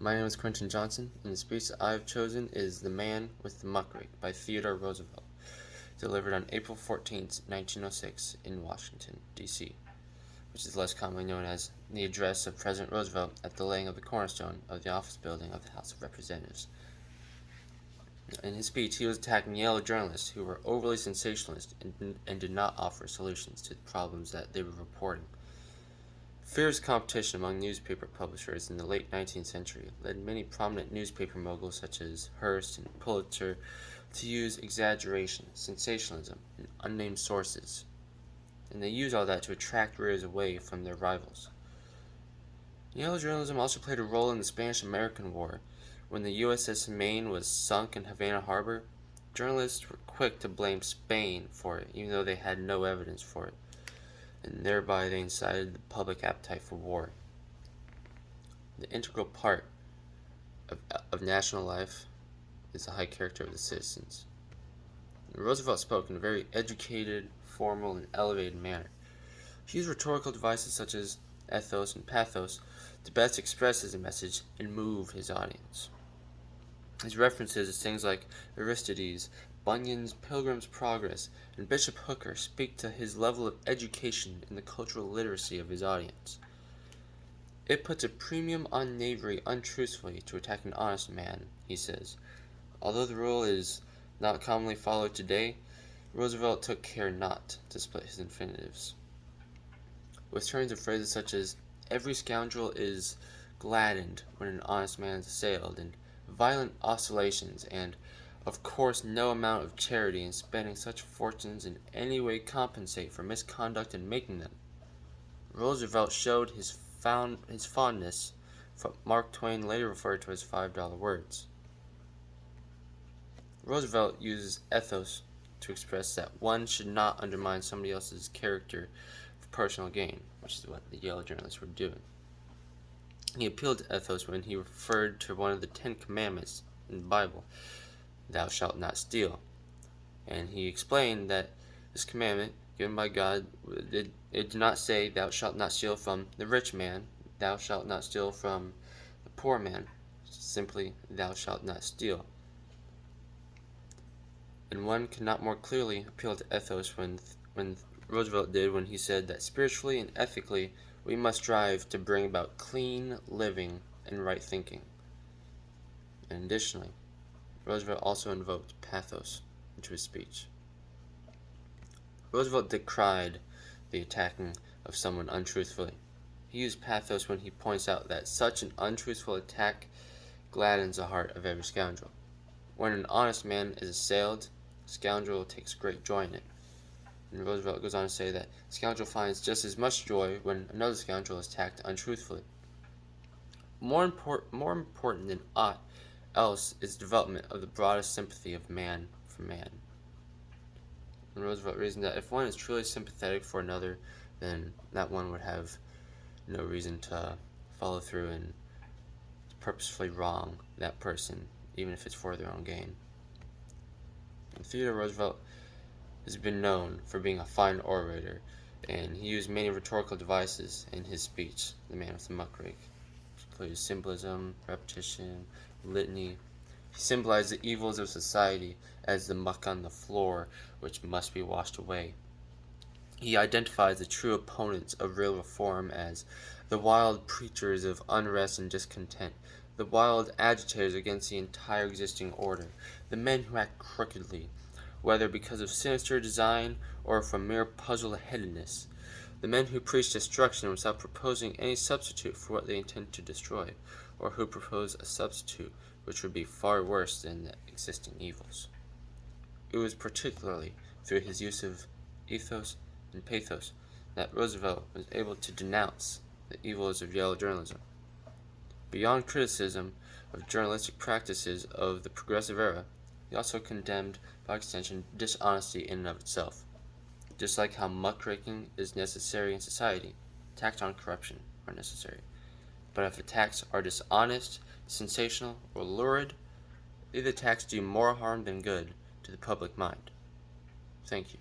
My name is Quentin Johnson, and the speech that I have chosen is The Man with the Muck-rake by Theodore Roosevelt, delivered on April 14th, 1906 in Washington, D.C., which is less commonly known as the address of President Roosevelt at the laying of the cornerstone of the office building of the House of Representatives. In his speech, he was attacking Yale journalists who were overly sensationalist and did not offer solutions to the problems that they were reporting. Fierce competition among newspaper publishers in the late 19th century led many prominent newspaper moguls such as Hearst and Pulitzer to use exaggeration, sensationalism, and unnamed sources, and they used all that to attract readers away from their rivals. Yale journalism also played a role in the Spanish-American War. When the USS Maine was sunk in Havana Harbor, journalists were quick to blame Spain for it, even though they had no evidence for it, and thereby they incited the public appetite for war. The integral part of national life is the high character of the citizens. Roosevelt spoke in a very educated, formal, and elevated manner. He used rhetorical devices such as ethos and pathos to best express his message and move his audience. His references to things like Aristides, Bunyan's Pilgrim's Progress, and Bishop Hooker speak to his level of education and the cultural literacy of his audience. It puts a premium on knavery untruthfully to attack an honest man, he says. Although the rule is not commonly followed today, Roosevelt took care not to split his infinitives. With turns of phrases such as, every scoundrel is gladdened when an honest man is assailed, and violent oscillations, and of course no amount of charity in spending such fortunes in any way compensate for misconduct in making them. Roosevelt showed his fondness for what Mark Twain later referred to as $5 words. Roosevelt uses ethos to express that one should not undermine somebody else's character for personal gain, which is what the Yale journalists were doing. He appealed to ethos when he referred to one of the 10 Commandments in the Bible, thou shalt not steal. And he explained that this commandment, given by God, it did not say, thou shalt not steal from the rich man, thou shalt not steal from the poor man, simply, thou shalt not steal. And one could not more clearly appeal to ethos when Roosevelt did when he said that spiritually and ethically we must strive to bring about clean living and right thinking. And additionally, Roosevelt also invoked pathos into his speech. Roosevelt decried the attacking of someone untruthfully. He used pathos when he points out that such an untruthful attack gladdens the heart of every scoundrel. When an honest man is assailed, a scoundrel takes great joy in it. And Roosevelt goes on to say that a scoundrel finds just as much joy when another scoundrel is attacked untruthfully. More important than aught else is the development of the broadest sympathy of man for man. And Roosevelt reasoned that if one is truly sympathetic for another, then that one would have no reason to follow through and purposefully wrong that person, even if it's for their own gain. And Theodore Roosevelt has been known for being a fine orator, and he used many rhetorical devices in his speech, The Man with the Muck-rake, which included symbolism, repetition, litany. He symbolized the evils of society as the muck on the floor, which must be washed away. He identifies the true opponents of real reform as the wild preachers of unrest and discontent, the wild agitators against the entire existing order, the men who act crookedly, whether because of sinister design or from mere puzzle-headedness, the men who preach destruction without proposing any substitute for what they intend to destroy, or who propose a substitute which would be far worse than the existing evils. It was particularly through his use of ethos and pathos that Roosevelt was able to denounce the evils of Yale journalism. Beyond criticism of journalistic practices of the progressive era, he also condemned, by extension, dishonesty in and of itself. Just like how muck-raking is necessary in society, attacks on corruption are necessary. But if attacks are dishonest, sensational, or lurid, these attacks do more harm than good to the public mind. Thank you.